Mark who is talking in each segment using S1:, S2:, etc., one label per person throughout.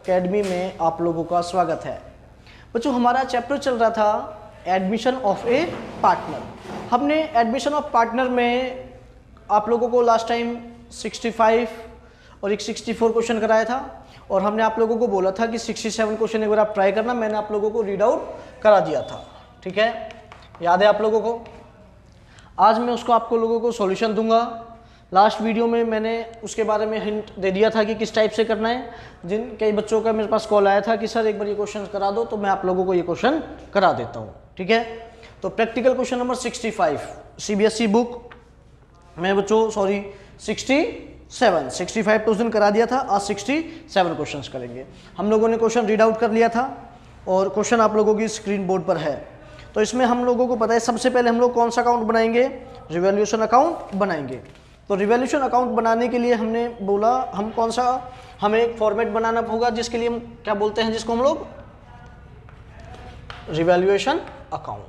S1: Academy में आप लोगों का स्वागत है। बच्चों हमारा चैप्टर चल रहा था एडमिशन ऑफ ए पार्टनर। हमने एडमिशन ऑफ पार्टनर में आप लोगों को लास्ट टाइम 65 और एक 64 क्वेश्चन कराया था और हमने आप लोगों को बोला था कि 67 क्वेश्चन एक बार आप ट्राई करना। मैंने आप लोगों को रीड आउट करा दिया था, ठीक है, याद है आप लोगों को। आज मैं उसको आपको लोगों को सॉल्यूशन दूंगा। लास्ट वीडियो में मैंने उसके बारे में हिंट दे दिया था कि किस टाइप से करना है। जिन कई बच्चों का मेरे पास कॉल आया था कि सर एक बार ये क्वेश्चन करा दो, तो मैं आप लोगों को ये क्वेश्चन करा देता हूँ, ठीक है। तो practical question number 65 CBSE book में बच्चों 65 तो उस दिन करा दिया था। आज 67 क्वेश्चन करेंगे। हम लोगों ने क्वेश्चन रीड आउट कर लिया था और क्वेश्चन आप लोगों की स्क्रीन बोर्ड पर है। तो इसमें हम लोगों को पता है सबसे पहले हम लोग कौन सा अकाउंट बनाएंगे, रिवैल्यूएशन अकाउंट बनाएंगे। तो रिवैल्यूएशन अकाउंट बनाने के लिए हमने बोला हमें एक फॉर्मेट बनाना होगा जिसके लिए हम क्या बोलते हैं, जिसको हम लोग रिवैल्यूएशन अकाउंट।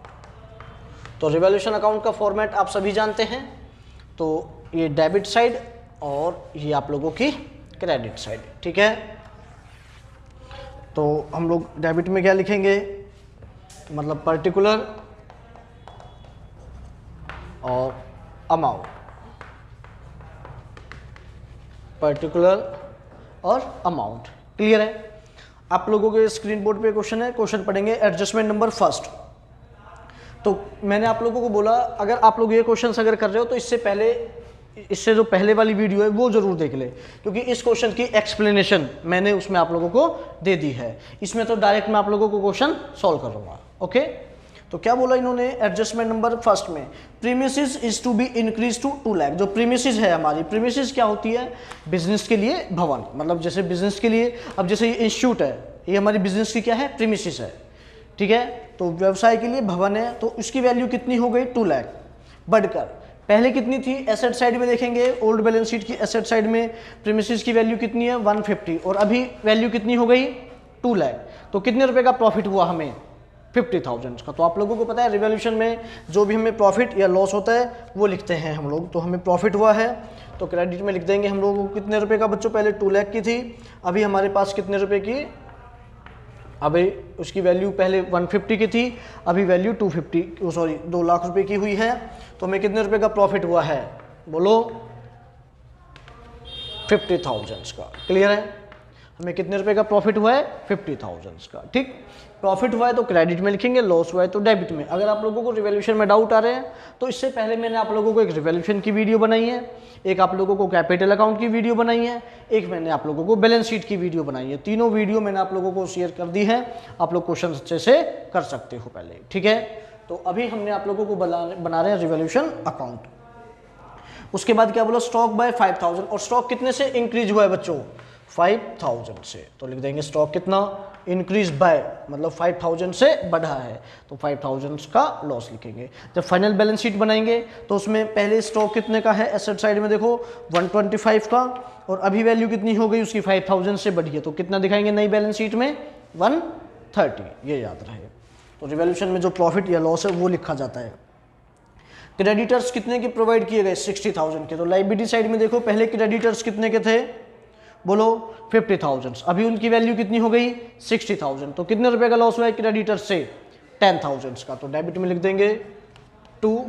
S1: तो रिवैल्यूएशन अकाउंट का फॉर्मेट आप सभी जानते हैं। तो ये डेबिट साइड और ये आप लोगों की क्रेडिट साइड, ठीक है। तो हम लोग डेबिट में क्या लिखेंगे, मतलब पर्टिकुलर और अमाउंट, पर्टिकुलर और अमाउंट, क्लियर है। आप लोगों के स्क्रीन बोर्ड पे क्वेश्चन है, क्वेश्चन पढ़ेंगे एडजस्टमेंट नंबर फर्स्ट। तो मैंने आप लोगों को बोला अगर आप लोग ये क्वेश्चन अगर कर रहे हो तो इससे जो पहले वाली वीडियो है वो जरूर देख ले, क्योंकि इस क्वेश्चन की एक्सप्लेनेशन मैंने उसमें आप लोगों को दे दी है। इसमें तो डायरेक्ट मैं आप लोगों को क्वेश्चन सॉल्व करूंगा, ओके। तो क्या बोला इन्होंने एडजस्टमेंट नंबर फर्स्ट में, premises is to be increase to 2 lakh. जो प्रीमिसेस है हमारी, प्रीमिसेस क्या होती है, बिजनेस के लिए भवन, मतलब जैसे बिजनेस के लिए, अब जैसे ये इंस्टीट्यूट है, ये हमारी बिजनेस की क्या है, प्रीमिसेस है, ठीक है। तो व्यवसाय के लिए भवन है, तो उसकी वैल्यू कितनी हो गई, 2 लाख बढ़कर पहले कितनी थी। एसेट साइड में देखेंगे, ओल्ड बैलेंस शीट की एसेट साइड में प्रीमिसेस की वैल्यू कितनी है, 150, और अभी वैल्यू कितनी हो गई, 2 लाख। तो कितने रुपए का प्रॉफिट हुआ हमें, 50,000 का। तो आप लोगों को पता है रिवैल्यूएशन में जो भी हमें प्रॉफिट या लॉस होता है वो लिखते हैं हम लोग। तो हमें प्रॉफिट हुआ है तो क्रेडिट में लिख देंगे हम लोगों को कितने रुपए का बच्चों, पहले 2 लाख की थी, अभी हमारे पास कितने रुपए की, अभी उसकी वैल्यू पहले 150 की थी, अभी वैल्यू 2 लाख रुपए की हुई है। तो हमें कितने रुपए का प्रॉफिट हुआ है, बोलो 50,000 का, क्लियर है। हमें कितने रुपए का प्रॉफिट हुआ है, 50,000 का, ठीक। प्रॉफिट हुआ है तो क्रेडिट में लिखेंगे, लॉस हुआ है तो डेबिट में। अगर आप लोगों को रिवैल्यूएशन में डाउट आ रहे हैं तो इससे पहले मैंने आप लोगों को एक रिवैल्यूएशन की वीडियो बनाई है, एक आप लोगों को कैपिटल अकाउंट की वीडियो बनाई है, एक मैंने आप लोगों को बैलेंस शीट की वीडियो बनाई है। तीनों वीडियो मैंने आप लोगों को शेयर कर दी है, आप लोग क्वेश्चन अच्छे से कर सकते हो पहले, ठीक है। तो अभी हमने आप लोगों को बना रहे हैं रिवैल्यूएशन अकाउंट। उसके बाद क्या बोला, स्टॉक बाय 5,000, और स्टॉक कितने से इंक्रीज हुआ है बच्चों, 5,000 से। तो लिख देंगे स्टॉक कितना इंक्रीज बाय, मतलब 5,000 से बढ़ा है, तो 5,000 का लॉस लिखेंगे। जब फाइनल बैलेंस शीट बनाएंगे तो उसमें पहले स्टॉक कितने का है, एसेट साइड में देखो 125 का, और अभी वैल्यू कितनी हो गई उसकी, 5,000 से बढ़ी है, तो कितना दिखाएंगे नई बैलेंस शीट में, 130, ये याद रहे। तो रिवैल्यूएशन में जो प्रॉफिट या लॉस है वो लिखा जाता है। क्रेडिटर्स कितने के प्रोवाइड किए गए, 60,000 के। तो लायबिलिटी साइड में देखो पहले क्रेडिटर्स कितने के थे, बोलो 50,000, अभी उनकी वैल्यू कितनी हो गई, 60,000। तो कितने रुपए का लॉस हुआ है क्रेडिटर से, 10,000 का। तो डेबिट में लिख देंगे 2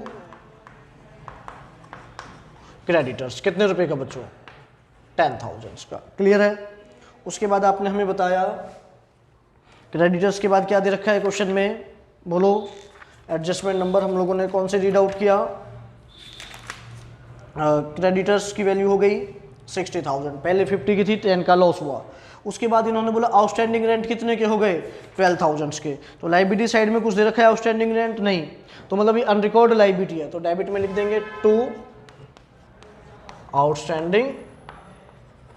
S1: क्रेडिटर्स, कितने रुपए का बच्चों, 10,000 का, क्लियर है। उसके बाद आपने हमें बताया क्रेडिटर्स के बाद क्या दे रखा है क्वेश्चन में, बोलो एडजस्टमेंट नंबर हम लोगों ने कौन से रीड आउट किया, क्रेडिटर्स की वैल्यू हो गई 60,000, पहले 50 की थी, 10 का लॉस हुआ। उसके बाद इन्होंने बोला आउटस्टैंडिंग रेंट कितने के हो गए, 12,000 के। तो लायबिलिटी साइड में कुछ दे रखा है, आउटस्टैंडिंग रेंट नहीं, तो मतलब ये अनरिकॉर्ड लायबिलिटी है। तो डेबिट में लिख देंगे 2 आउटस्टैंडिंग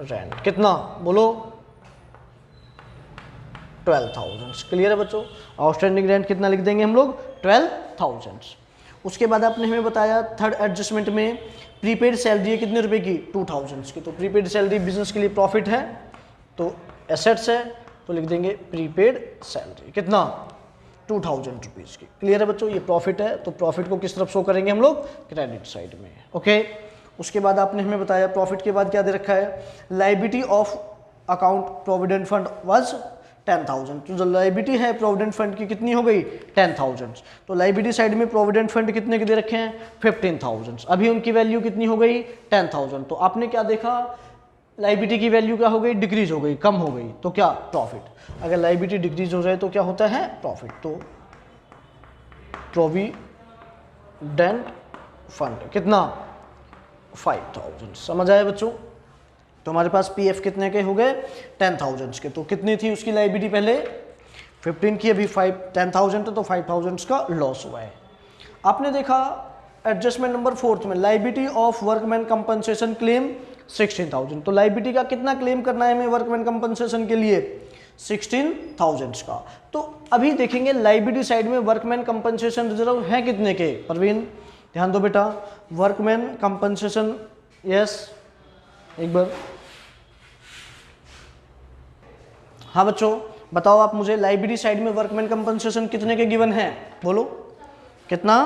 S1: रेंट, कितना बोलो 12,000, क्लियर है बच्चों। आउटस्टैंडिंग रेंट कितना लिख देंगे हम लोग, 12,000। उसके बाद आपने हमें बताया थर्ड एडजस्टमेंट में प्रीपेड सैलरी है कितने रुपए की, 2,000 की। तो प्रीपेड सैलरी बिजनेस के लिए प्रॉफिट है, तो एसेट्स है, तो लिख देंगे प्रीपेड सैलरी कितना, 2,000 रुपीज़ की, क्लियर है बच्चों। ये प्रॉफिट है, तो प्रॉफिट को किस तरफ शो करेंगे हम लोग, क्रेडिट साइड में, ओके। उसके बाद आपने हमें बताया प्रॉफिट के बाद क्या दे रखा है, liability of account provident fund was 10,000। तो जो लाइबिलिटी है प्रोविडेंट फंड की कितनी हो गई 10,000। तो लाइबिलिटी साइड में प्रोविडेंट फंड कितने के दे रखे हैं 15,000। अभी उनकी वैल्यू कितनी हो गई 10,000। तो आपने क्या देखा, लाइबिलिटी की वैल्यू क्या हो गई, डिक्रीज हो गई, कम हो गई, तो क्या प्रॉफिट। अगर लाइबिलिटी डिक्रीज हो जाए तो क्या होता है प्रॉफिट। तो प्रोविडेंट फंड कितना 5,000। समझ आया बच्चों। तो हमारे पास पीएफ कितने के हो गए 10,000 के। तो कितनी थी उसकी लाइबिलिटी पहले 15 की, अभी 10,000 तो 5,000 का लॉस हुआ है। आपने देखा एडजस्टमेंट नंबर 4 में liability of workman compensation claim 16,000। तो लाइबिलिटी का कितना क्लेम करना है हमें वर्कमैन कंपनसेशन के लिए 16,000 का। तो अभी देखेंगे लाइबिलिटी साइड में वर्कमैन कंपनसेशन रिजर्व है कितने के। परवीन ध्यान दो बेटा, वर्कमैन कंपनसेशन, यस एक बार, हाँ बच्चों बताओ आप मुझे, लाइबिलिटी साइड में वर्कमैन कंपनसेशन कितने के गिवन है, बोलो कितना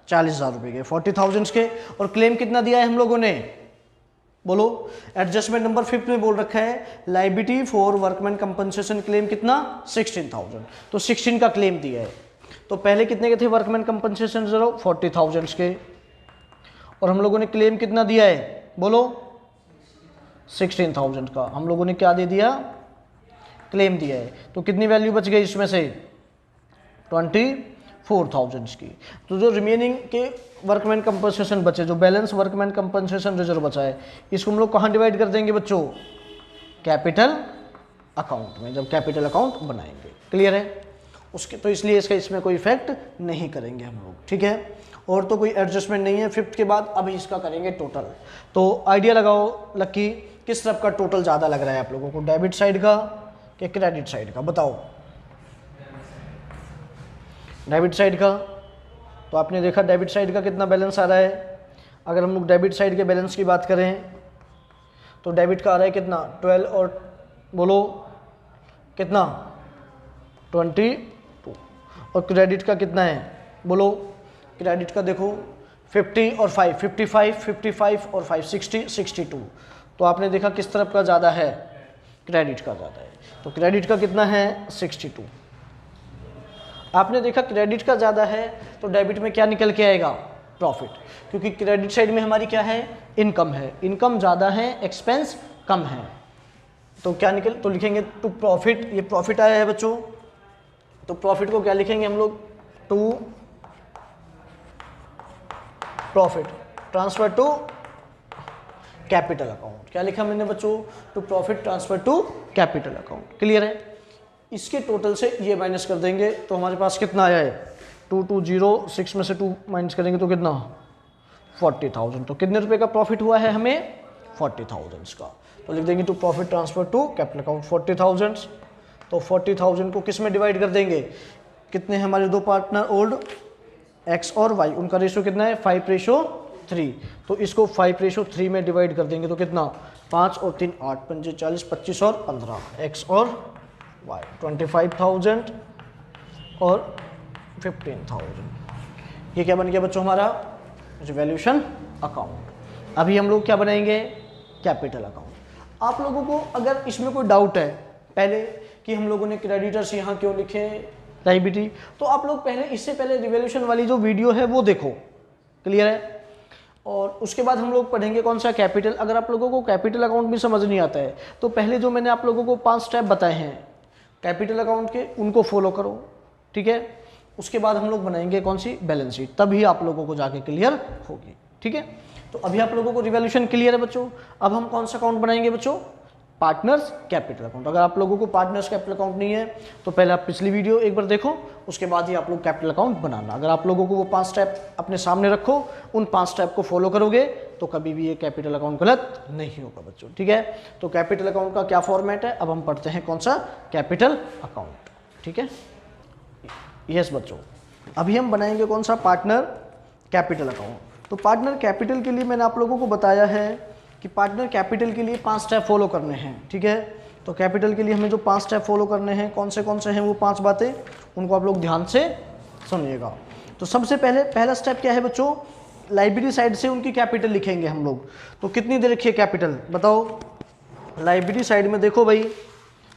S1: 40,000 रुपये के, 40,000 के। और क्लेम कितना दिया है हम लोगों ने, बोलो। एडजस्टमेंट नंबर 5 में बोल रखा है liability for workman compensation claim कितना 16,000। तो 16 का क्लेम दिया है। तो पहले कितने के थे वर्कमैन कंपनसेशन रिजर्व 40,000 के, और हम लोगों ने क्लेम कितना दिया है, बोलो 16,000 का हम लोगों ने क्या दे दिया, क्लेम दिया है। तो कितनी वैल्यू बच गई इसमें से 24,000 की। तो जो रिमेनिंग के वर्कमैन कंपनसेशन बचे, जो बैलेंस वर्कमैन कंपनसेशन रिजर्व बचा है, इसको हम लोग कहाँ डिवाइड कर देंगे बच्चों, कैपिटल अकाउंट में, जब कैपिटल अकाउंट बनाएंगे। क्लियर है उसके, तो इसलिए इसका इसमें कोई इफेक्ट नहीं करेंगे हम लोग, ठीक है। और तो कोई एडजस्टमेंट नहीं है 5th के बाद। अभी इसका करेंगे टोटल। तो आइडिया लगाओ लक्की, किस तरफ का टोटल ज़्यादा लग रहा है आप लोगों को, डेबिट साइड का कि क्रेडिट साइड का, बताओ। डेबिट साइड का। तो आपने देखा डेबिट साइड का कितना बैलेंस आ रहा है। अगर हम लोग डेबिट साइड के बैलेंस की बात करें तो डेबिट का आ रहा है कितना 12, और बोलो कितना 22, और क्रेडिट का कितना है, बोलो। क्रेडिट का देखो 50 और 5, 55 और 5 60, 62। तो आपने देखा किस तरफ का ज़्यादा है, क्रेडिट का ज़्यादा है। तो क्रेडिट का कितना है 62। आपने देखा क्रेडिट का ज़्यादा है तो डेबिट में क्या निकल के आएगा, प्रॉफिट। क्योंकि क्रेडिट साइड में हमारी क्या है, इनकम है, इनकम ज़्यादा है, एक्सपेंस कम है। तो क्या निकल, तो लिखेंगे टू प्रॉफिट, ये प्रॉफिट आया है बच्चों। तो प्रॉफिट को क्या लिखेंगे हम लोग, to profit transfer to capital account. क्या लिखा मैंने बच्चों, to profit transfer to capital account. Clear है। इसके टोटल से ये माइनस कर देंगे तो हमारे पास कितना आया है 2206 में से 2 माइनस करेंगे तो कितना 40,000। तो कितने रुपए का प्रॉफिट हुआ है हमें 40,000 का। तो लिख देंगे to profit transfer to capital account 40,000। तो 40,000 को किस में डिवाइड कर देंगे, कितने हैं हमारे दो पार्टनर ओल्ड, एक्स और वाई, उनका रेशियो कितना है 5:3। तो इसको 5:3 में डिवाइड कर देंगे तो कितना 5 और 3 8, 5 40, 25 और 15, एक्स और वाई 25,000 और 15,000। ये क्या बन गया बच्चों हमारा रिवैल्यूएशन अकाउंट। अभी हम लोग क्या बनाएंगे, कैपिटल अकाउंट। आप लोगों को अगर इसमें कोई डाउट है पहले कि हम लोगों ने क्रेडिटर्स यहाँ क्यों लिखे लायबिलिटी, तो आप लोग पहले इससे पहले रिवैल्यूएशन वाली जो वीडियो है वो देखो। क्लियर है। और उसके बाद हम लोग पढ़ेंगे कौन सा कैपिटल। अगर आप लोगों को कैपिटल अकाउंट भी समझ नहीं आता है तो पहले जो मैंने आप लोगों को 5 स्टेप बताए हैं कैपिटल अकाउंट के, उनको फॉलो करो। ठीक है। उसके बाद हम लोग बनाएंगे कौन सी बैलेंस शीट, तभी आप लोगों को जाके क्लियर होगी। ठीक है। तो अभी आप लोगों को रिवैल्यूएशन क्लियर है बच्चों। अब हम कौन सा अकाउंट बनाएंगे बच्चों, पार्टनर्स कैपिटल अकाउंट। अगर आप लोगों को पार्टनर्स कैपिटल अकाउंट नहीं है तो पहले आप पिछली वीडियो एक बार देखो, उसके बाद ही आप लोग कैपिटल अकाउंट बनाना। अगर आप लोगों को वो 5 स्टेप अपने सामने रखो, उन 5 स्टेप को फॉलो करोगे तो कभी भी ये कैपिटल अकाउंट गलत नहीं होगा बच्चों। ठीक है। तो कैपिटल अकाउंट का क्या फॉर्मेट है, अब हम पढ़ते हैं कौन सा कैपिटल अकाउंट। ठीक है। यस बच्चों, अभी हम बनाएंगे कौन सा पार्टनर कैपिटल अकाउंट। तो पार्टनर कैपिटल के लिए मैंने आप लोगों को बताया है कि पार्टनर कैपिटल के लिए 5 स्टेप फॉलो करने हैं। ठीक है। तो कैपिटल के लिए हमें जो 5 स्टेप फॉलो करने हैं कौन से हैं वो 5 बातें, उनको आप लोग ध्यान से सुनिएगा। तो सबसे पहला स्टेप क्या है बच्चों, लायबिलिटी साइड से उनकी कैपिटल लिखेंगे हम लोग। तो कितनी दे रखी है कैपिटल बताओ, लाइबिलिटी साइड में देखो भाई,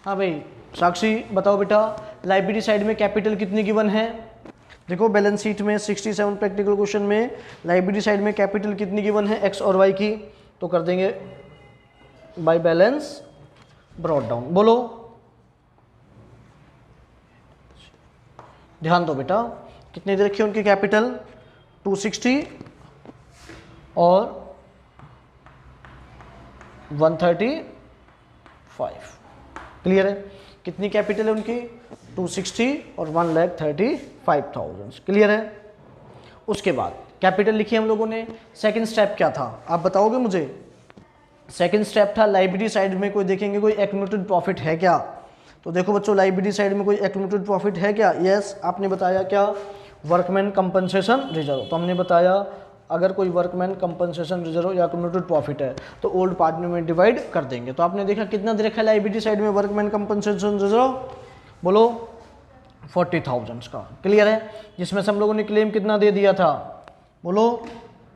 S1: हाँ भाई साक्षी बताओ बेटा, लाइबिलिटी साइड में कैपिटल कितनी गिवन है? देखो बैलेंस शीट में 67 प्रैक्टिकल क्वेश्चन में लाइबिलिटी साइड में कैपिटल कितनी गिवन है एक्स और वाई की, तो कर देंगे बाय बैलेंस ब्रॉट डाउन। बोलो, ध्यान दो बेटा, कितने दे रखी है उनकी कैपिटल 260 और 135। क्लियर है? कितनी कैपिटल है उनकी 260 और 1,35,000। क्लियर है? उसके बाद कैपिटल लिखी हम लोगों ने, सेकंड स्टेप क्या था आप बताओगे मुझे? सेकंड स्टेप था लाइबिलिटी साइड में कोई देखेंगे कोई एक्यूमुलेटेड प्रॉफिट है क्या। तो देखो बच्चों, लाइबिलिटी साइड में कोई एक्यूमुलेटेड प्रॉफिट है क्या? यस, आपने बताया क्या? Workman compensation reserve. तो हमने बताया अगर कोई वर्कमैन कंपनसेशन रिजर्व या एक्यूमुलेटेड प्रॉफिट है तो ओल्ड पार्टनर में डिवाइड कर देंगे। तो आपने देखा कितना दे रखा है लाइबिलिटी साइड में वर्कमैन कंपनसेशन रिजर्व? बोलो 40,000 का। क्लियर है? जिसमें से हम लोगों ने क्लेम कितना दे दिया था? बोलो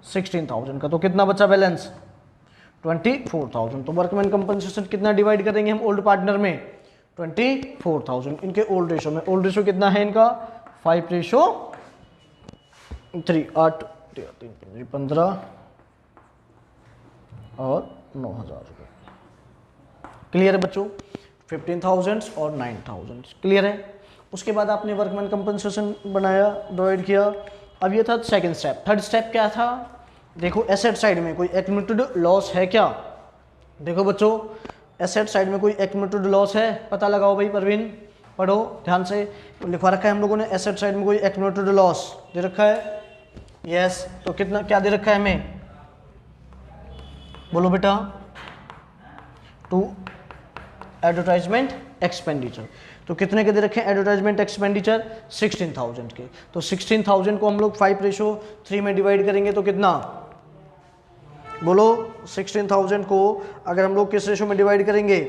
S1: 16,000 का। तो कितना बचा बैलेंस? 24,000। तो वर्कमैन कंपनसेशन कितना डिवाइड करेंगे हम ओल्ड पार्टनर में? 24,000 इनके ओल्ड रेशो में। ओल्ड रेशो कितना है इनका? 5:3। 8 3 15 और 9,000 रुपये। क्लियर है बच्चों? 15,000 और 9,000। क्लियर है? उसके बाद आपने वर्कमैन कंपनसेशन बनाया, डिवाइड किया। अब ये था सेकंड स्टेप। थर्ड स्टेप क्या था? देखो एसेट साइड में कोई एक्यूमुलेटेड लॉस है क्या? देखो बच्चों, एसेट साइड में कोई एक्यूमुलेटेड लॉस है? पता लगाओ भाई, परवीन पढ़ो ध्यान से। लिखवा रखा है हम लोगों ने एसेट साइड में कोई एक्यूमुलेटेड लॉस दे रखा है। यस, तो कितना क्या दे रखा है हमें? बोलो बेटा, टू एडवर्टाइजमेंट एक्सपेंडिचर। तो कितने के दे रखे हैं एडवर्टाइजमेंट एक्सपेंडिचर? 16,000 के। तो 16,000 को हम लोग 5:3 में डिवाइड करेंगे तो कितना? बोलो 16,000 को अगर हम लोग किस रेशो में डिवाइड करेंगे?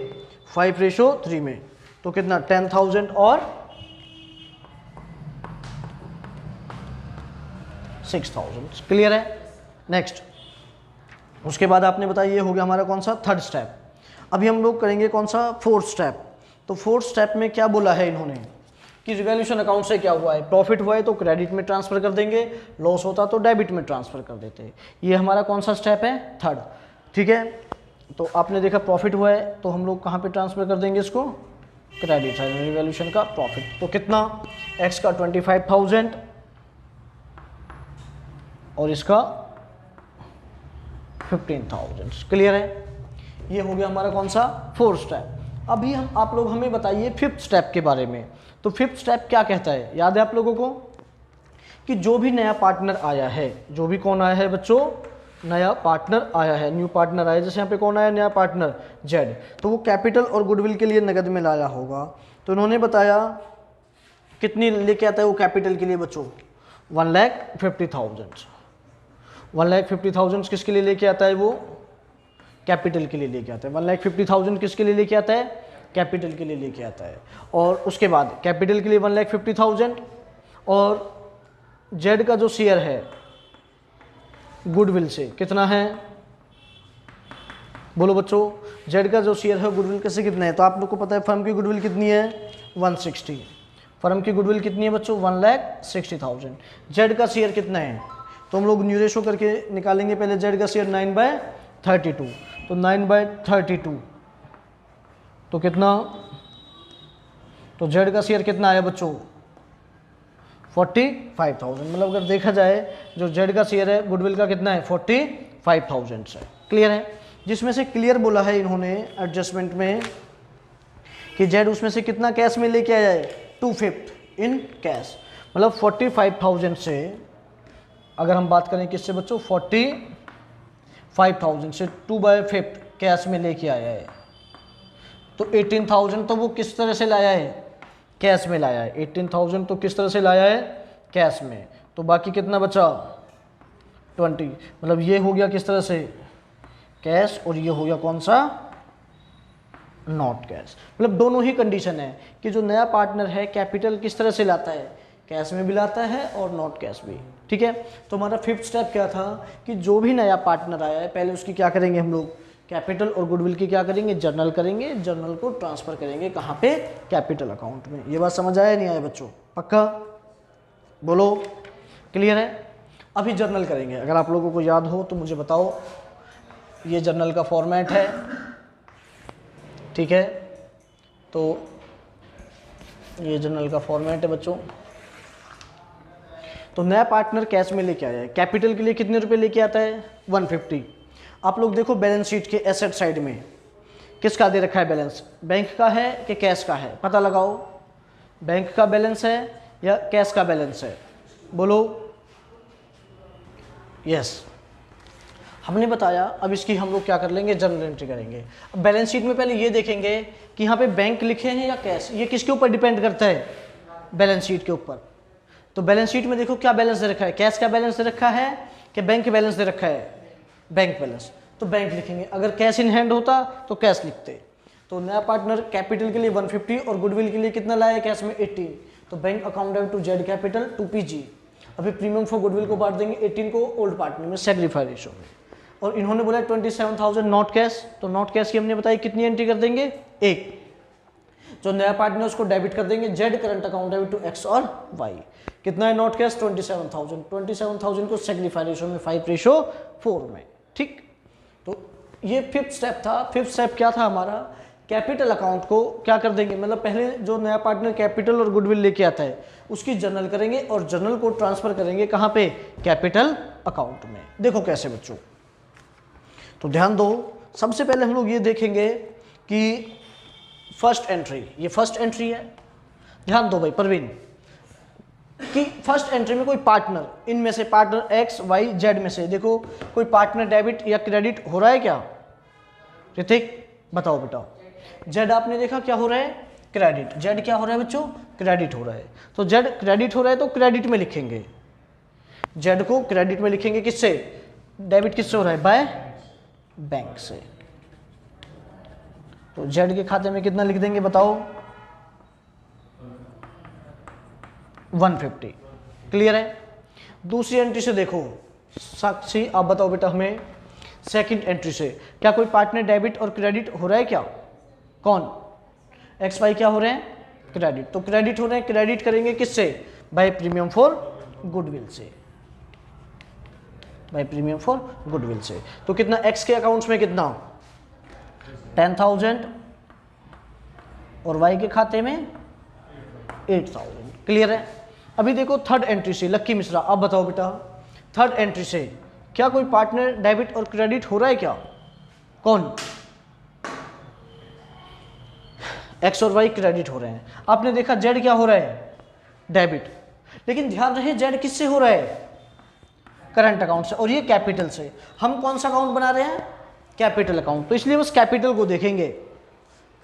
S1: 5:3 में। तो कितना? 10,000 और 6,000। क्लियर है? नेक्स्ट, उसके बाद आपने बताया ये हो गया हमारा कौन सा? Third step. अभी हम लोग करेंगे कौन सा? Fourth step. तो फोर्थ स्टेप में क्या बोला है इन्होंने कि रिवैल्यूएशन अकाउंट से क्या हुआ है? प्रॉफिट हुआ है तो क्रेडिट में ट्रांसफर कर देंगे, लॉस होता तो डेबिट में ट्रांसफर कर देते। ये हमारा कौन सा स्टेप है? थर्ड। ठीक है, तो आपने देखा प्रॉफिट हुआ है तो हम लोग कहाँ पे ट्रांसफर कर देंगे इसको? क्रेडिट साइड में रिवैल्यूएशन का प्रॉफिट। तो कितना? एक्स का 25,000 और इसका 15,000। क्लियर है? ये हो गया हमारा कौन सा? Fourth step. अभी हम आप लोग हमें बताइए फिफ्थ स्टेप के बारे में। तो फिफ्थ स्टेप क्या कहता है? याद है आप लोगों को कि जो भी नया पार्टनर आया है, जो भी कौन आया है बच्चों? नया पार्टनर आया है, न्यू पार्टनर आया। जैसे यहाँ पे कौन आया? नया पार्टनर जेड। तो वो कैपिटल और गुडविल के लिए नगद में लाया होगा। तो इन्होंने बताया कितनी लेके आता है वो कैपिटल के लिए बच्चों? 1,50,000। 1,50,000 किसके लिए लेके आता है वो? कैपिटल के लिए लेके आता है। 1,50,000 किसके लिए लेके आता है? कैपिटल के लिए लेके आता है। और उसके बाद कैपिटल के लिए 1,50,000 और जेड का जो शेयर है गुडविल से कितना है? बोलो बच्चों, जेड का जो शेयर है गुडविल कैसे कितना है? तो आप लोग को पता है फर्म की गुडविल कितनी है? 160। फर्म की गुडविल कितनी है बच्चों? 1,60,000। जेड का शेयर कितना है? तो हम लोग न्यू रेशो करके निकालेंगे। पहले जेड का शेयर 9/32। तो 9/32 तो कितना? तो जेड का शेयर कितना आया बच्चों? 45,000। मतलब अगर देखा जाए जो जेड का शेयर है गुडविल का कितना है? 45,000 से। क्लियर है? जिसमें से क्लियर बोला है इन्होंने एडजस्टमेंट में कि जेड उसमें से कितना कैश में लेके आया है? 2/5 इन कैश। मतलब 45,000 से अगर हम बात करें किससे बच्चों? 45,000 से 2/5 कैश में लेके आया है। तो 18,000 तो वो किस तरह से लाया है? कैश में लाया है। 18,000 तो किस तरह से लाया है? कैश में। तो बाकी कितना बचा? 20। मतलब ये हो गया किस तरह से? कैश। और ये हो गया कौन सा? Not cash. मतलब दोनों ही कंडीशन है कि जो नया पार्टनर है कैपिटल किस तरह से लाता है? कैश में भी लाता है और नॉट कैश भी। ठीक है, तो हमारा फिफ्थ स्टेप क्या था कि जो भी नया पार्टनर आया है पहले उसकी क्या करेंगे हम लोग? कैपिटल और गुडविल की क्या करेंगे, जर्नल करेंगे, जर्नल को ट्रांसफर करेंगे कहाँ पे, कैपिटल अकाउंट में। ये बात समझ आया नहीं आया बच्चों, पक्का बोलो, क्लियर है। अभी जर्नल करेंगे, अगर आप लोगों को याद हो तो मुझे बताओ। ये जर्नल का फॉर्मेट है, ठीक है, तो ये जर्नल का फॉर्मेट है बच्चों। तो नया पार्टनर कैश में लेके आया है, कैपिटल के लिए कितने रुपए लेके आता है, 150। आप लोग देखो बैलेंस शीट के एसेट साइड में किसका दे रखा है बैलेंस, बैंक का है कि कैश का है, पता लगाओ। बैंक का बैलेंस है या कैश का बैलेंस है, बोलो। यस, हमने बताया। अब इसकी हम लोग क्या कर लेंगे, जर्नल एंट्री करेंगे। अब बैलेंस शीट में पहले ये देखेंगे कि यहाँ पे बैंक लिखे हैं या कैश, ये किसके ऊपर डिपेंड करता है, बैलेंस शीट के ऊपर। तो बैलेंस शीट में देखो क्या बैलेंस दे रखा है, कैश का बैलेंस दे रखा है कि बैंक बैलेंस दे रखा है, बैंक बैलेंस। तो बैंक लिखेंगे, अगर कैश इन हैंड होता तो कैश लिखते। तो नया पार्टनर कैपिटल के लिए 150 और गुडविल के लिए कितना लाया कैश में 18। तो bank account to Z capital to PG. अभी प्रीमियम फॉर गुडविल को बांट देंगे 18 को ओल्ड पार्टनर में सेग्रीफाई रेशो में। और इन्होंने बोला 27,000 नॉट कैश, तो नॉट कैश की हमने बताई कितनी एंट्री कर देंगे, एक। जो नया पार्टनर उसको डेबिट कर देंगे Z current account to X और वाई। कितना है नॉट कैश, 27,000। 27,000 को सेग्रीफाई रेशो में 5:4 में, ठीक। तो ये फिफ्थ स्टेप था। फिफ्थ स्टेप क्या था हमारा, कैपिटल अकाउंट को क्या कर देंगे, मतलब पहले जो नया पार्टनर कैपिटल और गुडविल लेके आता है उसकी जर्नल करेंगे और जर्नल को ट्रांसफर करेंगे कहाँ पे, कैपिटल अकाउंट में। देखो कैसे बच्चों, तो ध्यान दो। सबसे पहले हम लोग ये देखेंगे कि फर्स्ट एंट्री, ये फर्स्ट एंट्री है। ध्यान दो भाई प्रवीण, कि फर्स्ट एंट्री में कोई पार्टनर, इनमें से पार्टनर एक्स वाई जेड में से देखो कोई पार्टनर डेबिट या क्रेडिट हो रहा है क्या, ऋतिक बताओ बेटा। जेड आपने देखा क्या हो रहा है, क्रेडिट। जेड क्या हो रहा है बच्चों, क्रेडिट हो रहा है। तो जेड क्रेडिट हो रहा है तो क्रेडिट में लिखेंगे, जेड को क्रेडिट में लिखेंगे। किससे, डेबिट किससे हो रहा है, बाय बैंक से। तो जेड के खाते में कितना लिख देंगे बताओ, 150। क्लियर है। दूसरी एंट्री से देखो साक्षी, आप बताओ बेटा हमें, सेकंड एंट्री से क्या कोई पार्टनर डेबिट और क्रेडिट हो रहा है क्या, कौन, एक्स वाई क्या हो रहे हैं, क्रेडिट। तो क्रेडिट हो रहे हैं, क्रेडिट करेंगे किससे, बाय प्रीमियम फॉर गुडविल से, बाय प्रीमियम फॉर गुडविल से। तो कितना, एक्स के अकाउंट्स में कितना 10,000 और वाई के खाते में 8,000। क्लियर है। अभी देखो थर्ड एंट्री से, लक्की मिश्रा आप बताओ बेटा, थर्ड एंट्री से क्या कोई पार्टनर डेबिट और क्रेडिट हो रहा है क्या, कौन, एक्स और वाई क्रेडिट हो रहे हैं। आपने देखा जेड क्या हो रहा है, डेबिट। लेकिन ध्यान रहे जेड किससे हो रहा है, करंट अकाउंट से, और ये कैपिटल से। हम कौन सा अकाउंट बना रहे हैं, कैपिटल अकाउंट। तो इसलिए बस कैपिटल को देखेंगे,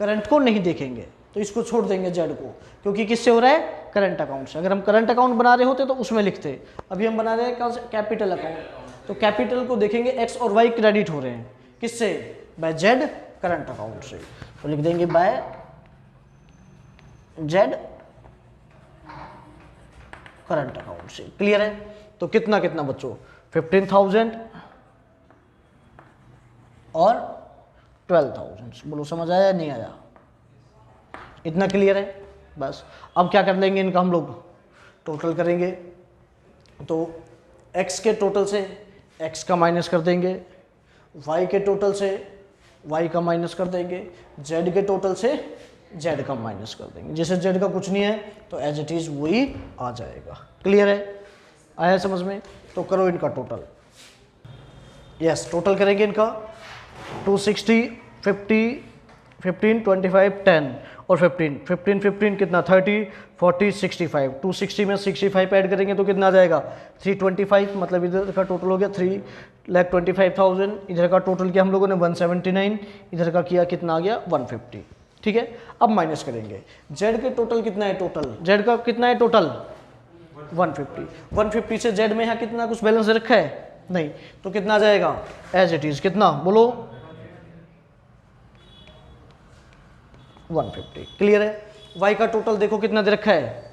S1: करंट को नहीं देखेंगे। तो इसको छोड़ देंगे जेड को, क्योंकि किससे हो रहा है, करंट अकाउंट से। अगर हम करंट अकाउंट बना रहे होते तो उसमें लिखते, अभी हम बना रहे हैं कौन सा, कैपिटल अकाउंट। तो कैपिटल को देखेंगे, एक्स और वाई क्रेडिट हो रहे हैं किससे, बाय जेड करंट अकाउंट से। तो लिख देंगे बाय जेड करंट अकाउंट से। क्लियर है। तो कितना कितना बच्चों, 15,000 और 12,000। बोलो समझ आया या नहीं आया, इतना क्लियर है बस। अब क्या कर लेंगे, इनका हम लोग टोटल करेंगे। तो x के टोटल से x का माइनस कर देंगे, y के टोटल से y का माइनस कर देंगे, z के टोटल से z का माइनस कर देंगे। जैसे z का कुछ नहीं है तो एज इट इज वही आ जाएगा। क्लियर है, आया समझ में। तो करो इनका टोटल। यस, टोटल करेंगे इनका 260, 50, 15, 25, 10 और 15, 15, 15 कितना 30, 40, 65। 260 में 65 ऐड करेंगे तो कितना आ जाएगा 325। मतलब इधर का टोटल हो गया 3,25,000। इधर का टोटल किया हम लोगों ने 179, इधर का किया कितना आ गया 150। ठीक है। अब माइनस करेंगे, जेड के टोटल कितना है, टोटल जेड का कितना है टोटल 150। 150 से जेड में यहाँ कितना कुछ बैलेंस रखा है नहीं, तो कितना आ जाएगा एज इट इज, कितना बोलो 150। क्लियर है। y का टोटल देखो कितना दे रखा है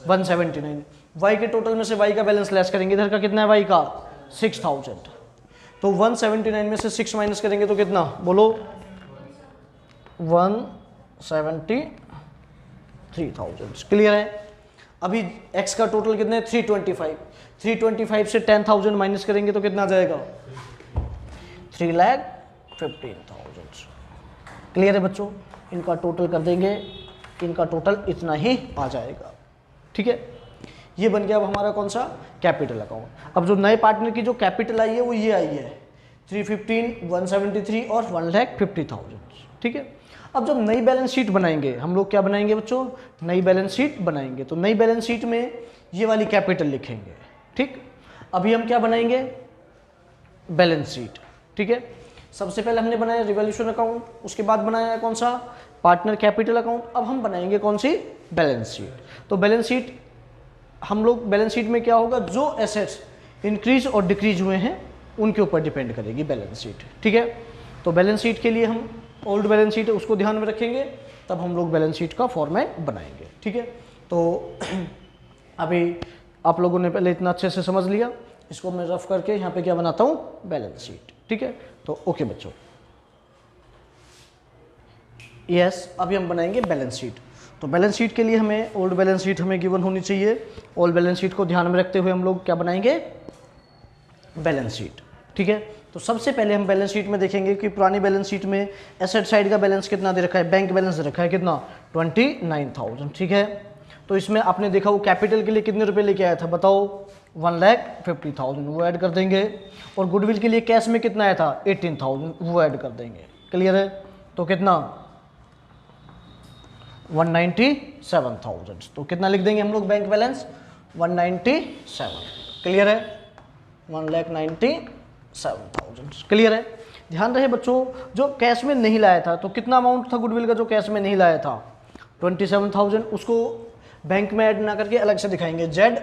S1: 179। y के टोटल में से y का बैलेंस लेस करेंगे, इधर का कितना है y का 6,000। तो 179 में से 6 माइनस करेंगे तो कितना, बोलो 173,000। क्लियर है। अभी x का टोटल कितना है 325, 325 से 10,000 माइनस करेंगे तो कितना आ जाएगा 3,15,000। क्लियर है बच्चों, इनका टोटल कर देंगे, इनका टोटल इतना ही आ जाएगा। ठीक है, ये बन गया अब हमारा कौन सा, कैपिटल अकाउंट। अब जो नए पार्टनर की जो कैपिटल आई है वो ये आई है 315, 173 और 1,50,000। ठीक है, अब जब नई बैलेंस शीट बनाएंगे हम लोग, क्या बनाएंगे बच्चों, नई बैलेंस शीट बनाएंगे। तो नई बैलेंस शीट में ये वाली कैपिटल लिखेंगे। ठीक, अभी हम क्या बनाएंगे, बैलेंस शीट। ठीक है, सबसे पहले हमने बनाया रिवॉल्यूशन अकाउंट, उसके बाद बनाया कौन सा, पार्टनर कैपिटल अकाउंट। अब हम बनाएंगे कौन सी, बैलेंस शीट। तो बैलेंस शीट हम लोग, बैलेंस शीट में क्या होगा, जो एसेट्स इंक्रीज और डिक्रीज हुए हैं उनके ऊपर डिपेंड करेगी बैलेंस शीट। ठीक है, तो बैलेंस शीट के लिए हम ओल्ड बैलेंस शीट है उसको ध्यान में रखेंगे, तब हम लोग बैलेंस शीट का फॉर्मेट बनाएंगे। ठीक है, तो अभी आप लोगों ने पहले इतना अच्छे से समझ लिया, इसको मैं रफ करके यहाँ पे क्या बनाता हूँ, बैलेंस शीट। ठीक है, तो ओके बच्चों, यस अभी हम बनाएंगे बैलेंस शीट। तो बैलेंस शीट के लिए हमें ओल्ड बैलेंस शीट हमें गिवन होनी चाहिए। ओल्ड बैलेंस शीट को ध्यान में रखते हुए हम लोग क्या बनाएंगे, बैलेंस शीट। ठीक है, तो सबसे पहले हम बैलेंस शीट में देखेंगे कि पुरानी बैलेंस शीट में एसेट साइड का बैलेंस कितना दे रखा है, बैंक बैलेंस दे रखा है कितना 29,000। ठीक है, तो इसमें आपने देखा वो कैपिटल के लिए कितने रुपए लेके आया था, बताओ 1,50,000, वो ऐड कर देंगे। और गुडविल के लिए कैश में कितना आया था 18,000, वो ऐड कर देंगे। क्लियर है, तो कितना 197,000, तो कितना लिख देंगे हम लोग बैंक बैलेंस 197। क्लियर है, 1,97,000। क्लियर है। ध्यान रहे बच्चों, जो कैश में नहीं लाया था, तो कितना अमाउंट था गुडविल का जो कैश में नहीं लाया था 27,000, उसको बैंक में ऐड ना करके अलग से दिखाएंगे, जेड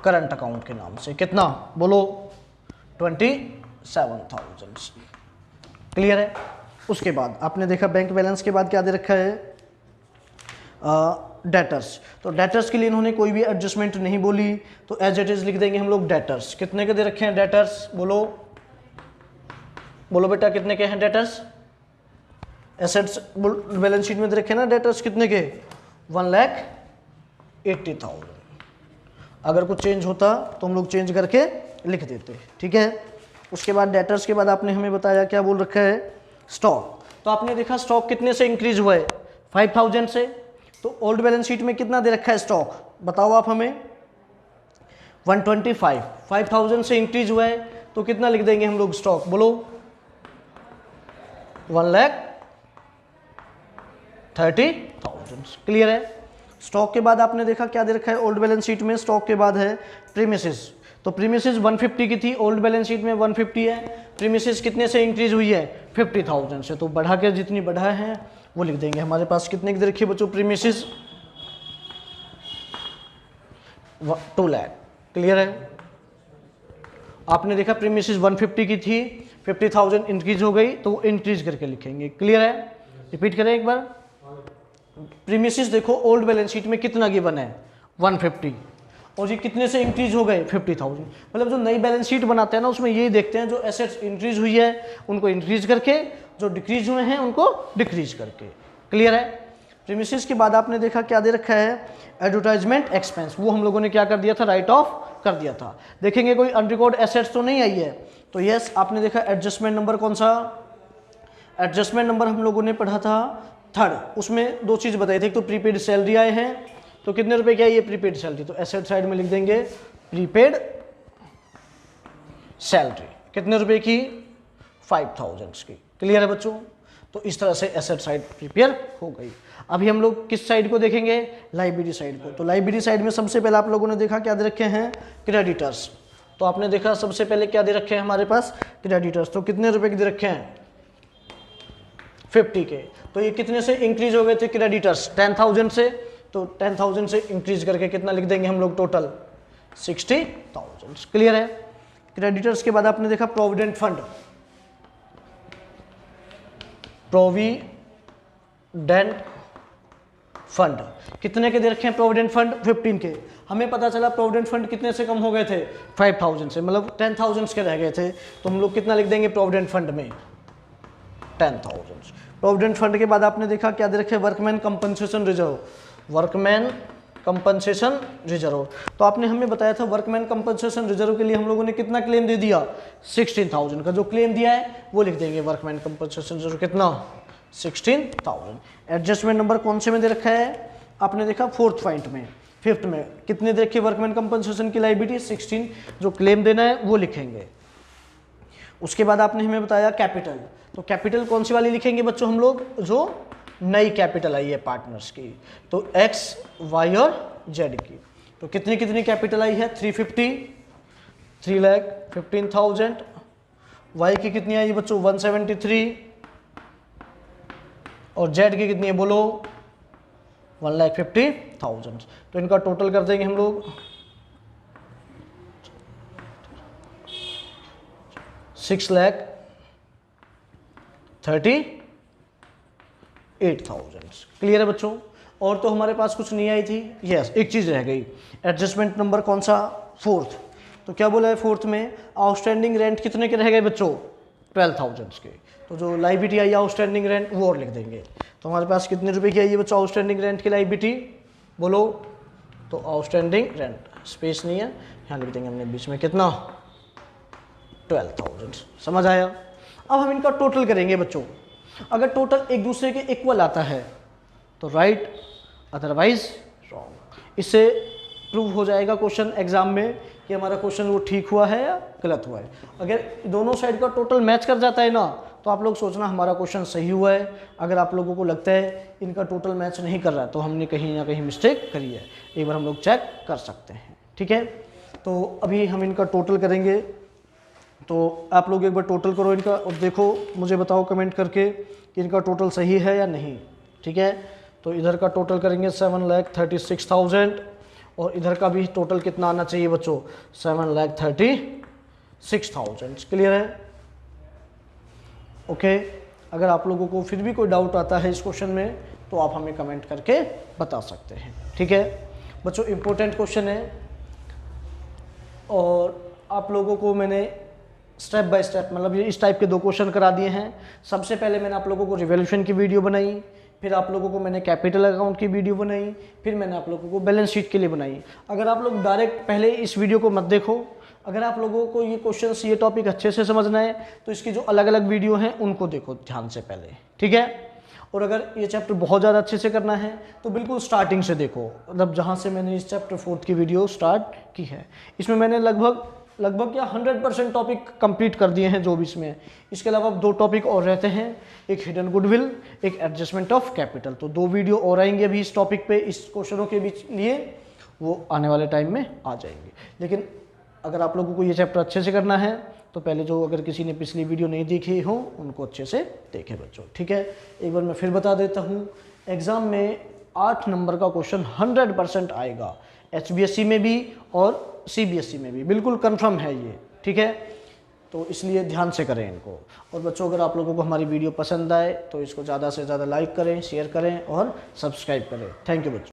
S1: करंट अकाउंट के नाम से। कितना बोलो 27,000। क्लियर है। उसके बाद आपने देखा बैंक बैलेंस के बाद क्या दे रखा है, डेटर्स। तो डेटर्स के लिए इन्होंने कोई भी एडजस्टमेंट नहीं बोली, तो एज इट इज लिख देंगे हम लोग डेटर्स। कितने के दे रखे हैं डेटर्स, बोलो बोलो बेटा कितने के हैं डेटर्स, एसेट्स बैलेंस शीट में दे रखे हैं ना डेटर्स कितने के 1,80,000। अगर कुछ चेंज होता तो हम लोग चेंज करके लिख देते। ठीक है, उसके बाद डेटर्स के बाद आपने हमें बताया क्या बोल रखा है, स्टॉक। तो आपने देखा स्टॉक कितने से इंक्रीज हुआ है 5,000 से। तो ओल्ड बैलेंस शीट में कितना दे रखा है स्टॉक, बताओ आप हमें 125, 5,000 से इंक्रीज हुआ है तो कितना लिख देंगे हम लोग स्टॉक, बोलो 1,30,000। क्लियर है। स्टॉक के बाद आपने देखा क्या दे रखा है ओल्ड बैलेंस शीट में, स्टॉक के बाद है प्रीमिसेस। तो प्रीमिसेस 150 की थी, ओल्ड बैलेंस शीट में 150 है। प्रीमिसेस कितने से इंक्रीज हुई है 50,000 से, तो बढ़ा के जितनी बढ़ा है वो लिख देंगे। हमारे पास कितने की दे रखी है बच्चों प्रीमिसेस 2 लाख। क्लियर है। आपने देखा प्रीमिसेस 150 की थी, 50,000 इंक्रीज हो गई तो इंक्रीज करके लिखेंगे। क्लियर है। रिपीट करें एक बार, प्रीमिसेस देखो ओल्ड बैलेंस शीट में कितना गिवन है 150 और ये कितने से इंक्रीज हो गए 50,000। मतलब जो नई बैलेंस शीट बनाते हैं ना उसमें यही देखते हैं जो एसेट्स इंक्रीज हुई है उनको इंक्रीज करके, जो डिक्रीज हुए हैं उनको डिक्रीज करके। क्लियर है। प्रीमिसेस के बाद आपने देखा क्या दे रखा है एडवर्टाइजमेंट एक्सपेंस, वो हम लोगों ने क्या कर दिया था राइट ऑफ कर दिया था। देखेंगे कोई अनरिकॉर्ड एसेट्स तो नहीं आई है, तो यस आपने देखा एडजस्टमेंट नंबर कौन सा, एडजस्टमेंट नंबर हम लोगों ने पढ़ा था 3rd। उसमें 2 चीज़ बताई थी, एक तो प्रीपेड सैलरी आए हैं, तो कितने रुपए क्या है ये प्रीपेड सैलरी, तो एसेट साइड में लिख देंगे प्रीपेड सैलरी कितने रुपए की 5,000 की। क्लियर है बच्चों। तो इस तरह से एसेट साइड प्रिपेयर हो गई। अभी हम लोग किस साइड को देखेंगे, लाइबिलिटी साइड को। तो लाइबिलिटी साइड में सबसे पहले आप लोगों ने देखा क्या दे रखे हैं क्रेडिटर्स। तो आपने देखा सबसे पहले क्या दे रखे हैं हमारे पास क्रेडिटर्स, तो कितने रुपए के दे रखे हैं 50 के। तो ये कितने से इंक्रीज हो गए थे क्रेडिटर्स 10,000 से, तो 10,000 से इंक्रीज करके कितना लिख देंगे हम लोग टोटल 60,000। क्लियर है। क्रेडिटर्स के बाद आपने देखा प्रोविडेंट फंड, प्रोविडेंट फंड कितने के दे रखे हैं प्रोविडेंट फंड 15 के। हमें पता चला प्रोविडेंट फंड कितने से कम हो गए थे 5000 से, मतलब 10,000 के रह गए थे, तो हम लोग कितना लिख देंगे प्रोविडेंट फंड में 10,000। प्रोविडेंट फंड के बाद आपने देखा क्या दे रखे workman compensation reserve, workman compensation reserve. तो आपने हमें बताया था वर्कमैन कंपनसेशन रिजर्व के लिए हम लोगों ने कितना क्लेम दे दिया 16,000 का, जो क्लेम दिया है वो लिख देंगे वर्कमैन कंपनसेशन रिजर्व कितना 16,000। एडजस्टमेंट नंबर कौन से में दे रखा है आपने देखा फोर्थ पॉइंट में, फिफ्थ में कितने दे रखे वर्कमैन कंपनसेशन की लायबिलिटी 16, जो क्लेम देना है वो लिखेंगे। उसके बाद आपने हमें बताया कैपिटल, तो कैपिटल कौन सी वाली लिखेंगे बच्चों हम लोग, जो नई कैपिटल आई है पार्टनर्स की, तो एक्स वाई और जेड की। तो कितनी कितनी कैपिटल आई है 350, 3,15,000। वाई की कितनी आई है बच्चों 173, और जेड की कितनी है बोलो 1,50,000। तो इनका टोटल कर देंगे हम लोग 6,38,000। क्लियर है बच्चों। और तो हमारे पास कुछ नहीं आई थी, यस एक चीज़ रह गई, एडजस्टमेंट नंबर कौन सा फोर्थ। तो क्या बोला है फोर्थ में आउटस्टैंडिंग रेंट कितने के रह गए बच्चों 12,000 के। तो जो लायबिलिटी आई आउटस्टैंडिंग रेंट वो और लिख देंगे। तो हमारे पास कितने रुपए की आई है बच्चों आउटस्टैंडिंग रेंट की लायबिलिटी बोलो, तो आउटस्टैंडिंग रेंट स्पेस नहीं है यहाँ लिख देंगे हमने बीच में कितना 12,000। समझ आया। अब हम इनका टोटल करेंगे बच्चों, अगर टोटल एक दूसरे के इक्वल आता है तो राइट, अदरवाइज रॉन्ग। इससे प्रूव हो जाएगा क्वेश्चन एग्जाम में कि हमारा क्वेश्चन वो ठीक हुआ है या गलत हुआ है। अगर दोनों साइड का टोटल मैच कर जाता है ना तो आप लोग सोचना हमारा क्वेश्चन सही हुआ है। अगर आप लोगों को लगता है इनका टोटल मैच नहीं कर रहा है तो हमने कहीं ना कहीं मिस्टेक करी है, एक बार हम लोग चेक कर सकते हैं। ठीक है, तो अभी हम इनका टोटल करेंगे। तो आप लोग एक बार टोटल करो इनका और देखो, मुझे बताओ कमेंट करके कि इनका टोटल सही है या नहीं। ठीक है, तो इधर का टोटल करेंगे 7,36,000 और इधर का भी टोटल कितना आना चाहिए बच्चों 7,36,000। क्लियर है। ओके, अगर आप लोगों को फिर भी कोई डाउट आता है इस क्वेश्चन में तो आप हमें कमेंट करके बता सकते हैं। ठीक है बच्चों, इम्पोर्टेंट क्वेश्चन है और आप लोगों को मैंने स्टेप बाय स्टेप मतलब ये इस टाइप के 2 क्वेश्चन करा दिए हैं। सबसे पहले मैंने आप लोगों को रिवॉल्यूशन की वीडियो बनाई, फिर आप लोगों को मैंने कैपिटल अकाउंट की वीडियो बनाई, फिर मैंने आप लोगों को बैलेंस शीट के लिए बनाई। अगर आप लोग डायरेक्ट पहले इस वीडियो को मत देखो, अगर आप लोगों को ये क्वेश्चन ये टॉपिक अच्छे से समझना है तो इसकी जो अलग अलग वीडियो हैं उनको देखो ध्यान से पहले। ठीक है, और अगर ये चैप्टर बहुत ज़्यादा अच्छे से करना है तो बिल्कुल स्टार्टिंग से देखो, मतलब जहाँ से मैंने इस चैप्टर 4 की वीडियो स्टार्ट की है। इसमें मैंने लगभग या 100% टॉपिक कंप्लीट कर दिए हैं जो भी इसमें। इसके अलावा 2 टॉपिक और रहते हैं, एक हिडन गुडविल, एक एडजस्टमेंट ऑफ कैपिटल। तो 2 वीडियो और आएंगे अभी इस टॉपिक पे, इस क्वेश्चनों के बीच लिए, वो आने वाले टाइम में आ जाएंगे। लेकिन अगर आप लोगों को ये चैप्टर अच्छे से करना है तो पहले जो अगर किसी ने पिछली वीडियो नहीं देखी हो उनको अच्छे से देखें बच्चों। ठीक है, एक बार मैं फिर बता देता हूँ, एग्ज़ाम में 8 नंबर का क्वेश्चन 100% आएगा, HBSC में भी और CBSE में भी, बिल्कुल कंफर्म है ये। ठीक है, तो इसलिए ध्यान से करें इनको। और बच्चों अगर आप लोगों को हमारी वीडियो पसंद आए तो इसको ज़्यादा से ज़्यादा लाइक करें, शेयर करें और सब्सक्राइब करें। थैंक यू बच्चों।